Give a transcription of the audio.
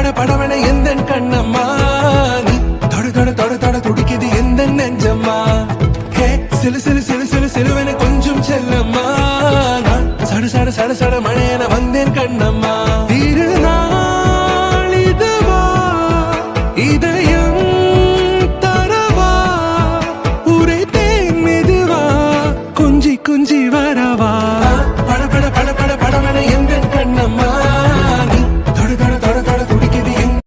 பட படவன எந்த கண்ணம்மா நீ தொட தொட தொட தொட துடிக்குது எந்த நெஞ்சம்மா ஹே சிலு சிலு சிலு சிலு சிலுவன கொஞ்சம் செல்லம்மா நான் சட சட சட சட மழையன வந்தேன் கண்ணம்மா